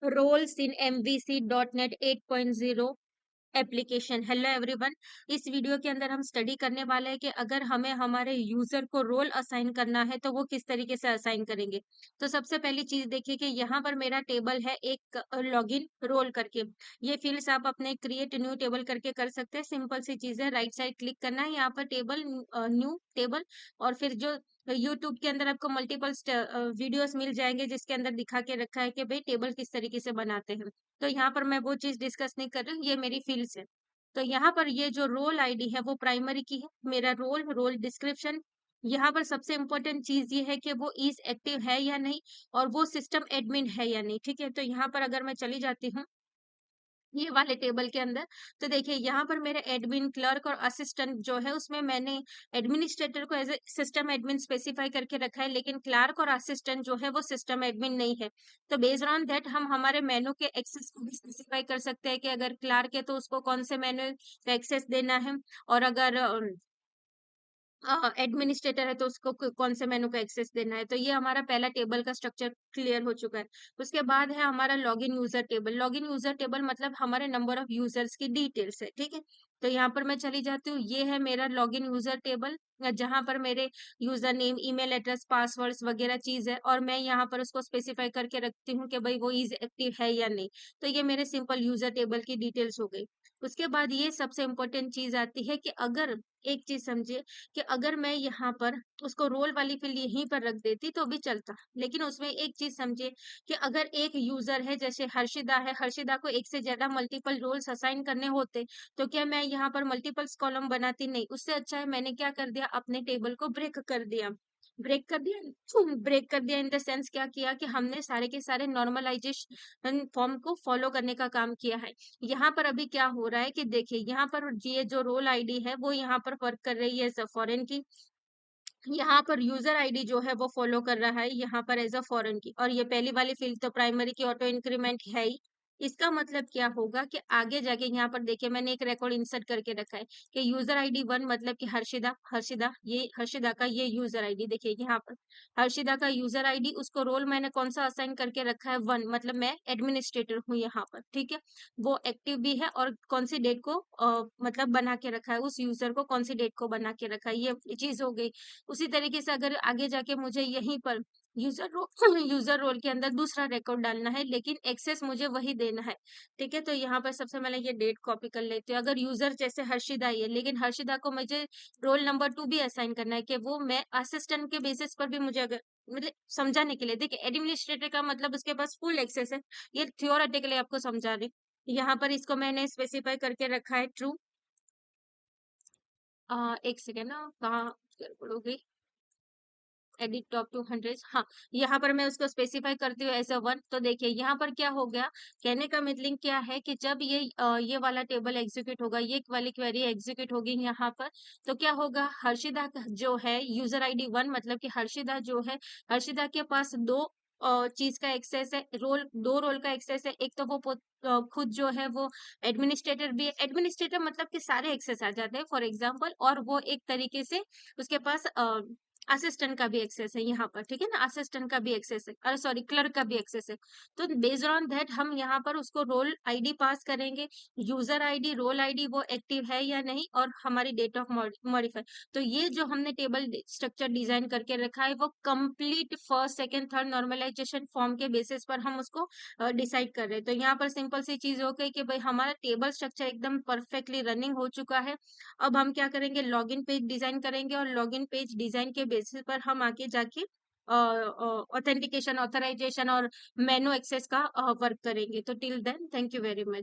roles in MVC.NET 8.0 application. Hello everyone, इस video के अंदर हम स्टडी करने वाले हैं कि अगर हमें हमारे यूजर को रोल असाइन करना है तो वो किस तरीके से असाइन करेंगे। तो सबसे पहली चीज देखिए कि यहाँ पर मेरा टेबल है एक लॉगिन रोल करके। ये फील्ड्स आप अपने क्रिएट न्यू टेबल करके कर सकते हैं। सिंपल सी चीज है, राइट साइड क्लिक करना है, यहाँ पर टेबल न्यू टेबल, और फिर जो यूट्यूब के अंदर आपको मल्टीपल वीडियोस मिल जाएंगे जिसके अंदर दिखा के रखा है कि भाई टेबल किस तरीके से बनाते हैं। तो यहाँ पर मैं वो चीज डिस्कस नहीं कर रही हूँ, ये मेरी फील्ड्स है। तो यहाँ पर ये जो रोल आईडी है वो प्राइमरी की है, मेरा रोल रोल डिस्क्रिप्शन। यहाँ पर सबसे इम्पोर्टेंट चीज ये है कि वो इज एक्टिव है या नहीं, और वो सिस्टम एडमिन है या नहीं। ठीक है, तो यहाँ पर अगर मैं चली जाती हूँ ये वाले टेबल के अंदर, तो देखिए यहाँ पर मेरे एडमिन, क्लर्क और असिस्टेंट जो है उसमें मैंने एडमिनिस्ट्रेटर को as a system admin specify करके रखा है, लेकिन क्लर्क और असिस्टेंट जो है वो सिस्टम एडमिन नहीं है। तो बेस्ड ऑन दैट हम हमारे मेनू के एक्सेस को भी स्पेसिफाई कर सकते हैं कि अगर क्लर्क है तो उसको कौन से मेनू का एक्सेस देना है, और अगर एडमिनिस्ट्रेटर है तो उसको कौन से मेनू का एक्सेस देना है। तो ये हमारा पहला टेबल का स्ट्रक्चर क्लियर हो चुका है। उसके बाद है हमारा login user table. Login user table मतलब हमारे नंबर ऑफ यूजर्स की डिटेल्स है। ठीक है, तो यहाँ पर मैं चली जाती हूँ, ये है मेरा लॉगिन यूजर टेबल जहाँ पर मेरे user name, email address, passwords वगैरह चीज है, और मैं यहाँ पर उसको स्पेसिफाई करके रखती हूँ कि भाई वो इज एक्टिव है या नहीं। तो ये मेरे सिंपल यूजर टेबल की डिटेल्स हो गई। उसके बाद ये सबसे इंपॉर्टेंट चीज आती है कि अगर एक चीज समझिए कि अगर मैं यहाँ पर उसको रोल वाली फील्ड यहीं पर रख देती तो भी चलता, लेकिन उसमें एक चीज समझिए कि अगर एक यूजर है जैसे हर्षिदा है, हर्षिदा को एक से ज्यादा मल्टीपल रोल्स असाइन करने होते तो क्या मैं यहाँ पर मल्टीपल्स कॉलम बनाती? नहीं, उससे अच्छा है मैंने क्या कर दिया, अपने टेबल को ब्रेक कर दिया। ब्रेक कर दिया, ब्रेक कर दिया इन द सेंस क्या किया कि हमने सारे के सारे नॉर्मलाइजेशन फॉर्म को फॉलो करने का काम किया है। यहाँ पर अभी क्या हो रहा है कि देखिए यहाँ पर ये जो रोल आईडी है वो यहाँ पर वर्क कर रही है एज अ फॉरेन की, यहाँ पर यूजर आईडी जो है वो फॉलो कर रहा है यहाँ पर एज अ फॉरेन की, और ये पहली वाली फील्ड तो प्राइमरी की ऑटो इंक्रीमेंट है ही। इसका मतलब क्या होगा कि आगे जाके यहाँ पर देखिए मैंने एक रिकॉर्ड इंसर्ट करके रखा है कि यूजर आईडी 1 मतलब कि हर्षिदा, हर्षिदा ये हर्षिदा का ये यूजर आईडी देखिए यहाँ पर हर्षिदा का यूजर आईडी, उसको रोल मैंने कौन सा असाइन करके रखा है 1, मतलब मैं एडमिनिस्ट्रेटर हूँ यहाँ पर। ठीक है, वो एक्टिव भी है और कौन सी डेट को मतलब बना के रखा है, उस यूजर को कौन सी डेट को बना के रखा है, ये चीज हो गई। उसी तरीके से अगर आगे जाके मुझे यहीं पर यूजर रोल यूजर रोल के अंदर दूसरा रिकॉर्ड डालना है, लेकिन एक्सेस मुझे वही देना है। ठीक है, तो यहाँ पर सबसे पहले ये डेट कॉपी कर लेते हैं। अगर यूजर जैसे हर्षिदा ही है, लेकिन हर्षिदा को मुझे रोल नंबर 2 भी असाइन करना है कि वो मैं असिस्टेंट के बेसिस पर भी मुझे अगर मतलब समझाने के लिए, देखिए एडमिनिस्ट्रेटर का मतलब उसके पास फुल एक्सेस है, ये थियोरेटिकली आपको समझा रही हूँ। यहाँ पर इसको मैंने स्पेसिफाई करके रखा है ट्रू। एक सेकेंड ना, कहाँ गड़बड़ हो गई, एडिट टॉप टू 100, हाँ यहाँ पर मैं उसको स्पेसिफाई करती हूँ एज अ 1। तो देखिए यहाँ पर क्या हो गया, कहने का मतलब क्या है कि जब ये वाला टेबल एग्जीक्यूट होगा, ये वाली क्वेरी एग्जीक्यूट होगी यहाँ पर, तो क्या होगा, हर्षिदा जो है यूजर आईडी 1 मतलब कि हर्षिदा जो है, हर्षिदा के पास दो चीज का एक्सेस है, दो रोल का एक्सेस है। एक तो वो खुद जो है वो एडमिनिस्ट्रेटर भी है, एडमिनिस्ट्रेटर मतलब कि सारे एक्सेस आ जाते हैं फॉर एग्जाम्पल, और वो एक तरीके से उसके पास असिस्टेंट का भी एक्सेस है यहाँ पर। ठीक है ना, असिस्टेंट का भी एक्सेस है, अरे सॉरी क्लर्क का भी एक्सेस है। तो बेस्ड ऑन दैट हम यहाँ पर उसको रोल आईडी पास करेंगे, यूजर आईडी, रोल आईडी वो एक्टिव है या नहीं, और हमारी डेट ऑफ मॉडिफाई। तो ये जो हमने टेबल स्ट्रक्चर डिजाइन करके रखा है वो complete first second third normalization form के बेसिस पर हम उसको डिसाइड कर रहे हैं। तो यहाँ पर सिंपल सी चीज हो गई कि भाई हमारा टेबल स्ट्रक्चर एकदम परफेक्टली रनिंग हो चुका है। अब हम क्या करेंगे, लॉगिन पेज डिजाइन करेंगे, और लॉगिन पेज डिजाइन के बेसिस पर हम आगे जाके ऑथेंटिकेशन, ऑथराइजेशन और मेनू एक्सेस का वर्क करेंगे। तो till then thank you very much.